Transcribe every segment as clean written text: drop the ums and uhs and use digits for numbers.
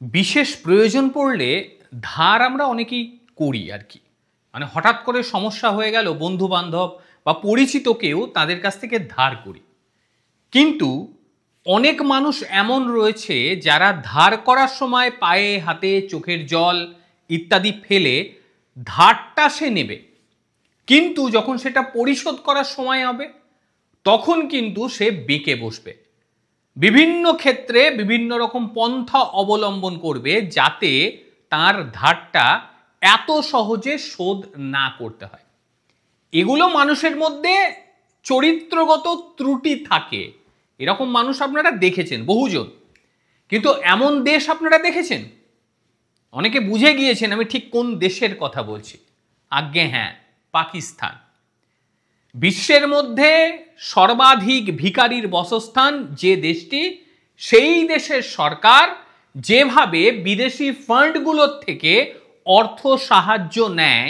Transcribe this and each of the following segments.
বিশেষ প্রয়োজন পড়লে ধার আমরা অনেকেই করি আর কি। মানে হঠাৎ করে সমস্যা হয়ে গেল, বন্ধু বান্ধব বা পরিচিত কেউ, তাদের কাছ থেকে ধার করি। কিন্তু অনেক মানুষ এমন রয়েছে যারা ধার করার সময় পায়ে হাতে চোখের জল ইত্যাদি ফেলে ধারটা সে নেবে, কিন্তু যখন সেটা পরিশোধ করার সময় হবে তখন কিন্তু সে বেঁকে বসবে। বিভিন্ন ক্ষেত্রে বিভিন্ন রকম পন্থা অবলম্বন করবে যাতে তার ধারটা এত সহজে শোধ না করতে হয়। এগুলো মানুষের মধ্যে চরিত্রগত ত্রুটি থাকে, এরকম মানুষ আপনারা দেখেছেন বহুজন। কিন্তু এমন দেশ আপনারা দেখেছেন? অনেকে বুঝে গিয়েছেন আমি ঠিক কোন দেশের কথা বলছি। আজ্ঞে হ্যাঁ, পাকিস্তান। বিশ্বের মধ্যে সর্বাধিক ভিখারির বাসস্থান যে দেশটি, সেই দেশের সরকার যেভাবে বিদেশি ফান্ডগুলোর থেকে অর্থ সাহায্য নেয়,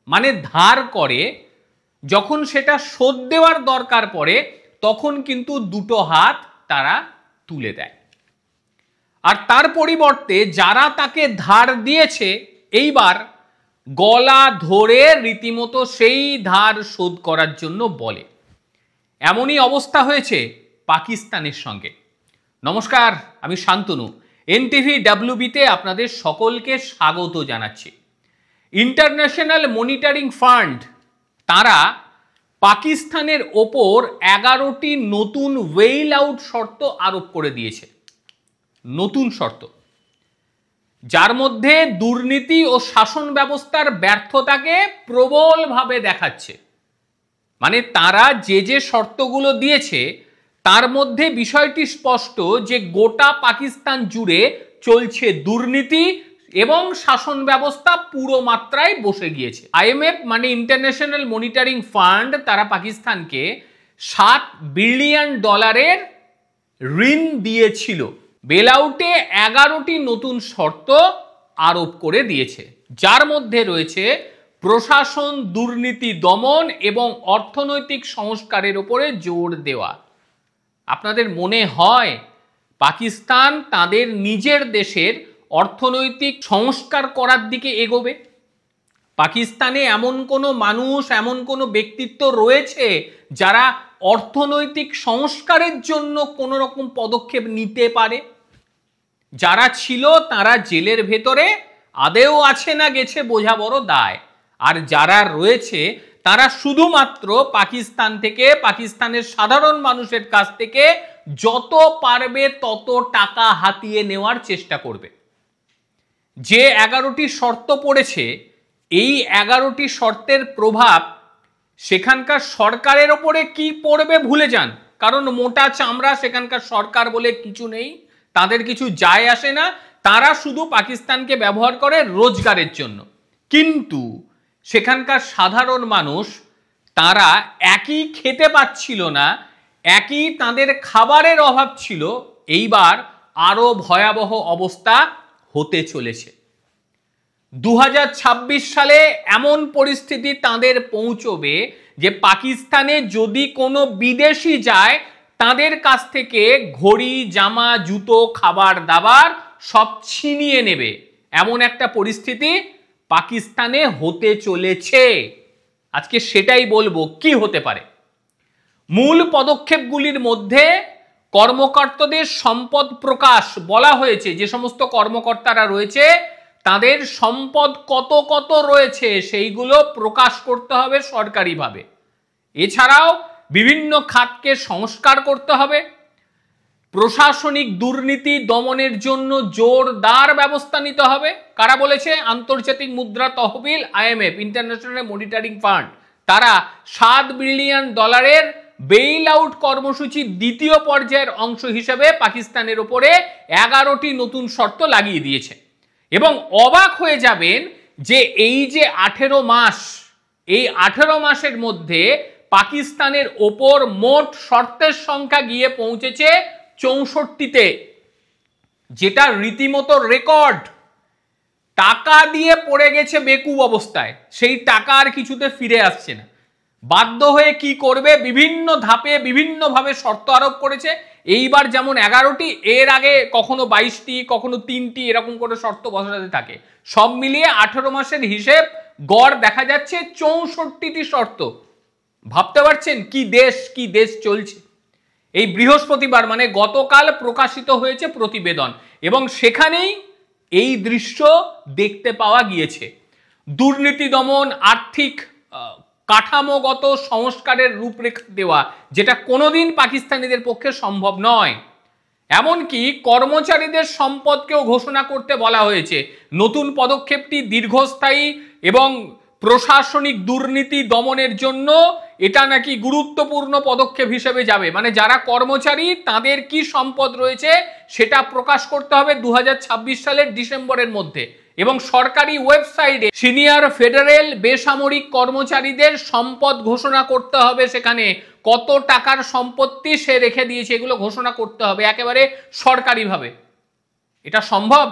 মানে ধার করে, যখন সেটা শোধ দেওয়ার দরকার পড়ে তখন কিন্তু দুটো হাত তারা তুলে দেয়। আর তার পরিবর্তে যারা তাকে ধার দিয়েছে এইবার গলা ধরে রীতিমতো সেই ধার শোধ করার জন্য বলে। এমনই অবস্থা হয়েছে পাকিস্তানের সঙ্গে। নমস্কার, আমি শান্তনু। এনটিভি WB-তে আপনাদের সকলকে স্বাগত জানাচ্ছি। ইন্টারন্যাশনাল মনিটরিং ফান্ড তারা পাকিস্তানের ওপর 11টি নতুন ওয়েল আউট শর্ত আরোপ করে দিয়েছে। নতুন শর্ত, যার মধ্যে দুর্নীতি ও শাসন ব্যবস্থার ব্যর্থতাকে প্রবলভাবে দেখাচ্ছে। মানে তারা যে যে শর্তগুলো দিয়েছে তার মধ্যে বিষয়টি স্পষ্ট যে গোটা পাকিস্তান জুড়ে চলছে দুর্নীতি এবং শাসন ব্যবস্থা পুরো মাত্রায় বসে গিয়েছে। IMF মানে ইন্টারন্যাশনাল মনিটরিং ফান্ড তারা পাকিস্তানকে $7 বিলিয়ন ঋণ দিয়েছিল। বেলআউটে 11টি নতুন শর্ত আরোপ করে দিয়েছে, যার মধ্যে রয়েছে প্রশাসন, দুর্নীতি দমন এবং অর্থনৈতিক সংস্কারের উপরে জোর দেওয়া। আপনাদের মনে হয় পাকিস্তান তাদের নিজের দেশের অর্থনৈতিক সংস্কার করার দিকে এগোবে? পাকিস্তানে এমন কোনো মানুষ, এমন কোনো ব্যক্তিত্ব রয়েছে যারা অর্থনৈতিক সংস্কারের জন্য কোনো রকম পদক্ষেপ নিতে পারে? যারা ছিল তারা জেলের ভেতরে, আদেও আছে না গেছে বোঝা বড় দায়। আর যারা রয়েছে তারা শুধুমাত্র পাকিস্তান থেকে, পাকিস্তানের সাধারণ মানুষের কাছ থেকে যত পারবে তত টাকা হাতিয়ে নেওয়ার চেষ্টা করবে। যে 11টি শর্ত পড়েছে, এই 11টি শর্তের প্রভাব সেখানকার সরকারের ওপরে কি পড়বে ভুলে যান, কারণ মোটা চামড়া সেখানকার সরকার বলে কিছু নেই, তাদের কিছু যায় আসে না, তারা শুধু পাকিস্তানকে ব্যবহার করে রোজগারের জন্য। কিন্তু সেখানকার সাধারণ মানুষ, তারা একই খেতে পাচ্ছিল না, একই তাদের খাবারের অভাব ছিল, এইবার আরো ভয়াবহ অবস্থা হতে চলেছে। 2026 সালে এমন পরিস্থিতি তাদের পৌঁছবে যে পাকিস্তানে যদি কোনো বিদেশি যায় তাদের কাছ থেকে ঘড়ি, জামা, জুতো, খাবার দাবার সব ছিনিয়ে নেবে। এমন একটা পরিস্থিতি পাকিস্তানে হতে চলেছে। আজকে সেটাই বলবো কি হতে পারে। মূল পদক্ষেপগুলির মধ্যে কর্মকর্তাদের সম্পদ প্রকাশ বলা হয়েছে। যে সমস্ত কর্মকর্তারা রয়েছে তাদের সম্পদ কত কত রয়েছে সেইগুলো প্রকাশ করতে হবে সরকারিভাবে। এছাড়াও বিভিন্ন খাতকে সংস্কার করতে হবে। প্রশাসনিক দুর্নীতি দমনের জন্য জোরদার ব্যবস্থা নিতে হবে। কারা বলেছে? আন্তর্জাতিক মুদ্রা তহবিল, IMF ইন্টারন্যাশনাল মনিটরিং ফান্ড তারা $7 বিলিয়ন বেইল আউট কর্মসূচির দ্বিতীয় পর্যায়ের অংশ হিসেবে পাকিস্তানের উপরে 11টি নতুন শর্ত লাগিয়ে দিয়েছে। এবং অবাক হয়ে যাবেন যে এই যে 18 মাস, এই 18 মাসের মধ্যে পাকিস্তানের ওপর মোট শর্তের সংখ্যা গিয়ে পৌঁছেছে 64তে, যেটা রীতিমতো রেকর্ড। টাকা দিয়ে পড়ে গেছে বেকুব অবস্থায়, সেই টাকা আর কিছুতে ফিরে আসছে না। বাধ্য হয়ে কি করবে, বিভিন্ন ধাপে বিভিন্নভাবে শর্ত আরোপ করেছে। এইবার যেমন 11টি, এর আগে কখনো 22টি, কখনো 3টি, এরকম করে শর্ত বসাতে থাকে। সব মিলিয়ে 18 মাসের হিসেব গড় দেখা যাচ্ছে 64টি শর্ত। ভাবতে পারছেন কি দেশ চলছে। এই বৃহস্পতিবার মানে গতকাল প্রকাশিত হয়েছে প্রতিবেদন, এবং সেখানেই এই দৃশ্য দেখতে পাওয়া গিয়েছে। দুর্নীতি দমন, আর্থিক কাঠামোগত সংস্কারের রূপরেখা দেওয়া, যেটা কোনোদিন পাকিস্তানিদের পক্ষে সম্ভব নয়। এমনকি কর্মচারীদের সম্পদকেও ঘোষণা করতে বলা হয়েছে। নতুন পদক্ষেপটি দীর্ঘস্থায়ী এবং প্রশাসনিক দুর্নীতি দমনের জন্য এটা নাকি গুরুত্বপূর্ণ পদক্ষেপ হিসেবে যাবে। মানে যারা কর্মচারী তাদের কি সম্পদ রয়েছে সেটা প্রকাশ করতে হবে 2026 সালের ডিসেম্বরের মধ্যে, এবং সরকারি ওয়েবসাইটে সিনিয়র ফেডারেল বেসামরিক কর্মচারীদের সম্পদ ঘোষণা করতে হবে। সেখানে কত টাকার সম্পত্তি সে রেখে দিয়েছে এগুলো ঘোষণা করতে হবে একেবারে সরকারিভাবে। এটা সম্ভব?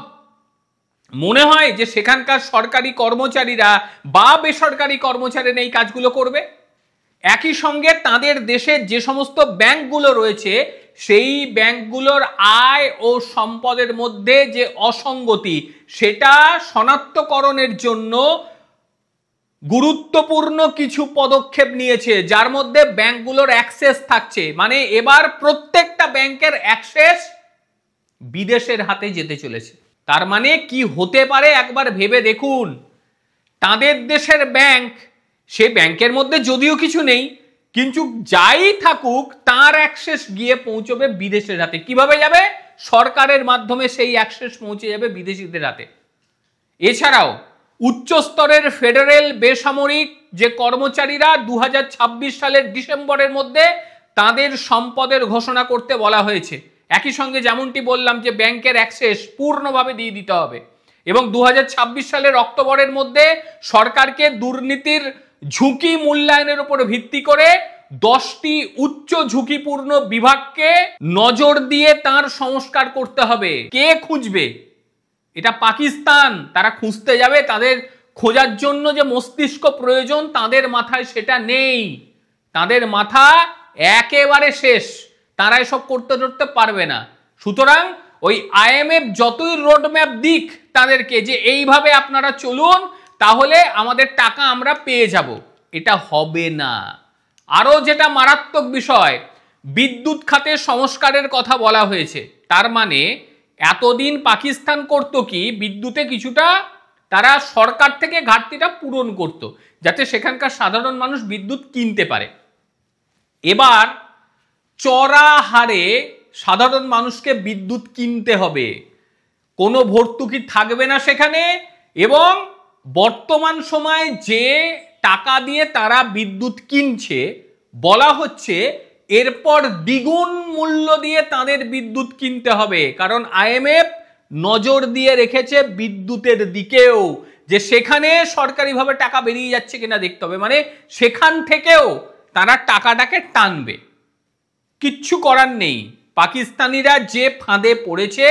মনে হয় যে সেখানকার সরকারি কর্মচারীরা বা বেসরকারি কর্মচারীরা এই কাজগুলো করবে? একই সঙ্গে তাদের দেশের যে সমস্ত ব্যাংকগুলো রয়েছে সেই ব্যাংকগুলোর আয় ও সম্পদের মধ্যে যে অসঙ্গতি সেটা শনাক্তকরণের জন্য গুরুত্বপূর্ণ কিছু পদক্ষেপ নিয়েছে, যার মধ্যে ব্যাংকগুলোর অ্যাক্সেস থাকছে। মানে এবার প্রত্যেকটা ব্যাংকের অ্যাক্সেস বিদেশের হাতে যেতে চলেছে। তার মানে কি হতে পারে একবার ভেবে দেখুন। তাদের দেশের ব্যাংক, সে ব্যাংকের মধ্যে যদিও কিছু নেই, কিন্তু যাই থাকুক তার অ্যাক্সেস গিয়ে পৌঁছবে বিদেশের হাতে। কিভাবে যাবে? সরকারের মাধ্যমে সেই অ্যাক্সেস পৌঁছে যাবে বিদেশিদের হাতে। এছাড়াও উচ্চস্তরের ফেডারেল বেসামরিক যে কর্মচারীরা 2026 সালের ডিসেম্বরের মধ্যে তাদের সম্পদের ঘোষণা করতে বলা হয়েছে। একই সঙ্গে যেমনটি বললাম যে ব্যাংকের অ্যাক্সেস পূর্ণভাবে দিয়ে দিতে হবে, এবং 2026 সালের অক্টোবরের মধ্যে সরকারকে দুর্নীতির ঝুঁকি মূল্যায়নের উপর ভিত্তি করে 10টি উচ্চ ঝুঁকিপূর্ণ বিভাগকে নজর দিয়ে তার সংস্কার করতে হবে। কে খুঁজবে? এটা পাকিস্তান। তারা খুঁজতে যাবে, তাদের খোঁজার জন্য যে মস্তিষ্ক প্রয়োজন তাদের মাথায় সেটা নেই। তাদের মাথা একেবারে শেষ, তারা এসব করতে পারবে না। সুতরাং ওই IMF যতই রোডম্যাপ দিক তাদেরকে যে এইভাবে আপনারা চলুন তাহলে আমাদের টাকা আমরা পেয়ে যাব, এটা হবে না। আরো যেটা মারাত্মক বিষয়, বিদ্যুৎ খাতে সংস্কারের কথা বলা হয়েছে। তার মানে এতদিন পাকিস্তান করত কি, বিদ্যুতে কিছুটা তারা সরকার থেকে ঘাটতিটা পূরণ করত যাতে সেখানকার সাধারণ মানুষ বিদ্যুৎ কিনতে পারে। এবার চড়া হারে সাধারণ মানুষকে বিদ্যুৎ কিনতে হবে, কোনো ভর্তুকি থাকবে না সেখানে, এবং বর্তমান সময়ে যে টাকা দিয়ে তারা বিদ্যুৎ কিনছে বলা হচ্ছে এরপর দ্বিগুণ মূল্য দিয়ে তাদের বিদ্যুৎ কিনতে হবে। কারণ IMF নজর দিয়ে রেখেছে বিদ্যুতের দিকেও, যে সেখানে সরকারিভাবে টাকা বেরিয়ে যাচ্ছে কিনা দেখতে হবে। মানে সেখান থেকেও তারা টাকাটাকে টানবে। কিচ্ছু করার নেই, পাকিস্তানিরা যে ফাঁদে পড়েছে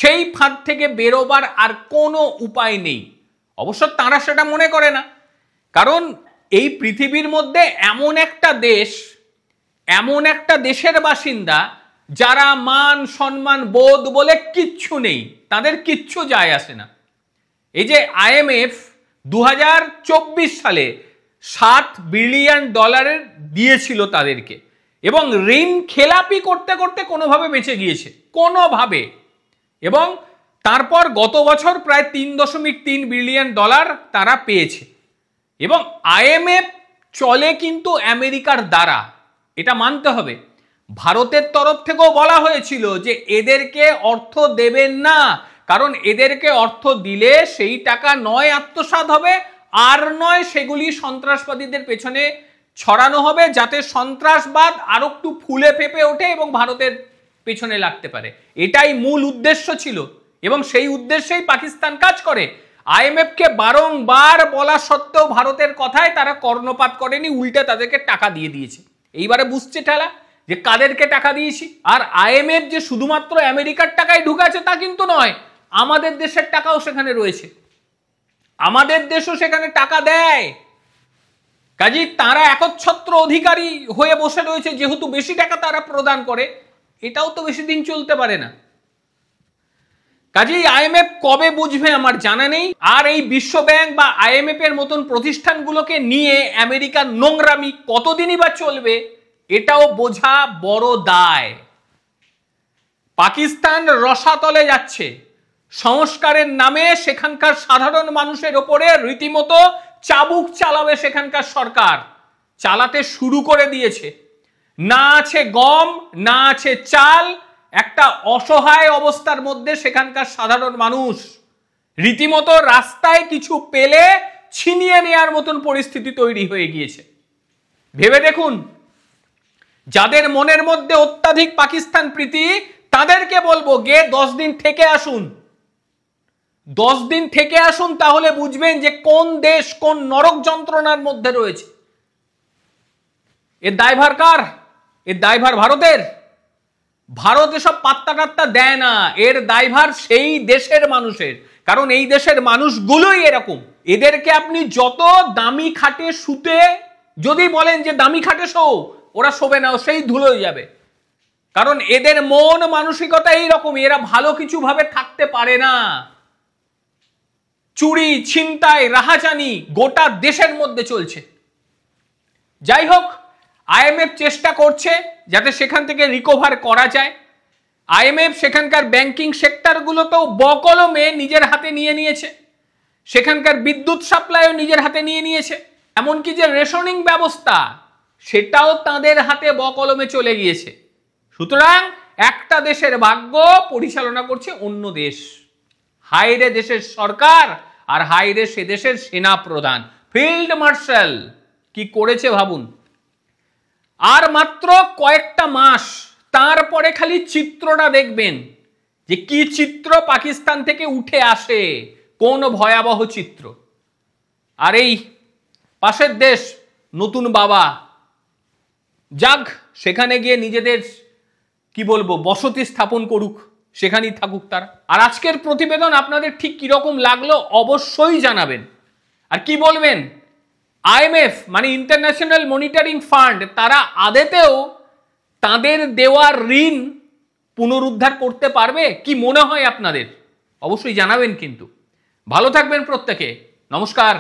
সেই ফাঁদ থেকে বেরোবার আর কোনো উপায় নেই। অবশ্য তারা সেটা মনে করে না, কারণ এই পৃথিবীর মধ্যে এমন একটা দেশ, এমন একটা দেশের বাসিন্দা যারা মান সম্মান বোধ বলে কিচ্ছু নেই, তাদের কিচ্ছু যায় আসে না। এই যে IMF 2024 সালে $7 বিলিয়ন দিয়েছিল তাদেরকে, এবং ঋণ খেলাপি করতে করতে কোনোভাবে বেঁচে গিয়েছে, কোনোভাবে। এবং তারপর গত বছর প্রায় $3.3 বিলিয়ন তারা পেয়েছে। এবং IMF চলে কিন্তু আমেরিকার দ্বারা, এটা মানতে হবে। ভারতের তরফ থেকেও বলা হয়েছিল যে এদেরকে অর্থ দেবেন না, কারণ এদেরকে অর্থ দিলে সেই টাকা নয় আত্মসাৎ হবে, আর নয় সেগুলি সন্ত্রাসবাদীদের পেছনে ছড়ানো হবে যাতে সন্ত্রাসবাদ আরো একটু ফুলে ফেপে ওঠে এবং ভারতের পেছনে লাগতে পারে। এটাই মূল উদ্দেশ্য ছিল, এবং সেই উদ্দেশ্যেই পাকিস্তান কাজ করে। IMF কে বারংবার বলা সত্ত্বেও ভারতের কথায় তারা কর্ণপাত করেনি, উল্টে তাদেরকে টাকা দিয়ে দিয়েছে। এইবারে বুঝছে ঠেলা যে কাদেরকে টাকা দিয়েছি। আর IMF যে শুধুমাত্র আমেরিকার টাকায় ঢুকাছে তা কিন্তু নয়, আমাদের দেশের টাকাও সেখানে রয়েছে, আমাদের দেশও সেখানে টাকা দেয়। কাজেই তারা একচ্ছত্র অধিকারী হয়ে বসে রয়েছে, যেহেতু বেশি টাকা তারা প্রদান করে, এটাও তো বেশি দিন চলতে পারে না। কাজেই আইএমএফ কবে বুঝবে আমার জানা নেই। আর এই বিশ্ব ব্যাংক বা আইএমএফ এর মতন প্রতিষ্ঠানগুলোকে নিয়ে আমেরিকার নোংরামি কতদিনই বা চলবে, এটাও বোঝা বড় দায়। পাকিস্তান রসাতলে যাচ্ছে, সংস্কারের নামে সেখানকার সাধারণ মানুষের ওপরে রীতিমতো চাবুক চালাবে সেখানকার সরকার, চালাতে শুরু করে দিয়েছে। না আছে গম, না আছে চাল, একটা অসহায় অবস্থার মধ্যে সেখানকার সাধারণ মানুষ রীতিমতো রাস্তায় কিছু পেলে ছিনিয়ে নেওয়ার মতন পরিস্থিতি তৈরি হয়ে গিয়েছে। ভেবে দেখুন, যাদের মনের মধ্যে অত্যাধিক পাকিস্তান প্রীতি, তাদেরকে বলবো গে 10 দিন থেকে আসুন, 10 দিন থেকে আসুন, তাহলে বুঝবেন যে কোন দেশ কোন নরক যন্ত্রণার মধ্যে রয়েছে। এর দায়ভার কার? এর দায়ভার ভারতের? ভারত এসব পাত্তা টাত্তা দেয় না, এর দায়ভার সেই দেশের মানুষের। কারণ এই দেশের মানুষগুলোই এরকম। এদেরকে আপনি যত দামি খাটে শুতে যদি বলেন যে দামি খাটে শো, ওরা শোবে না, সেই ধুলোয় যাবে। কারণ এদের মন মানসিকতা এইরকম, এরা ভালো কিছু ভাবে থাকতে পারে না। চুরি, ছিনতাই, রাহাজানি গোটা দেশের মধ্যে চলছে। যাই হোক, আইএমএফ চেষ্টা করছে যাতে সেখান থেকে রিকভার করা যায়। আইএমএফ সেখানকার ব্যাংকিং সেক্টরগুলোতেও বকলমে নিজের হাতে নিয়ে নিয়েছে, সেখানকার বিদ্যুৎ সাপ্লাইও নিজের হাতে নিয়ে নিয়েছে, এমনকি যে রেশনিং ব্যবস্থা সেটাও তাদের হাতে বকলমে চলে গিয়েছে। সুতরাং একটা দেশের ভাগ্য পরিচালনা করছে অন্য দেশ। হাইরে দেশের সরকার আর হাইরে সে দেশের সেনা প্রধান, ফিল্ড মার্শাল কি করেছে ভাবুন। আর মাত্র কয়েকটা মাস, তারপরে খালি চিত্রটা দেখবেন যে কি চিত্র পাকিস্তান থেকে উঠে আসে, কোন ভয়াবহ চিত্র। আর এই পাশের দেশ নতুন বাবা, যাক সেখানে গিয়ে নিজেদের কি বলবো বসতি স্থাপন করুক, সেখানেই থাকুক তারা। আর আজকের প্রতিবেদন আপনাদের ঠিক কিরকম লাগলো অবশ্যই জানাবেন। আর কি বলবেন, আইএমএফ মানে ইন্টারন্যাশনাল মনিটরিং ফান্ড, তারা আদেতেও তাদের দেওয়া ঋণ পুনরুদ্ধার করতে পারবে? কি মনে হয় আপনাদের? অবশ্যই জানাবেন। কিন্তু ভালো থাকবেন প্রত্যেকে। নমস্কার।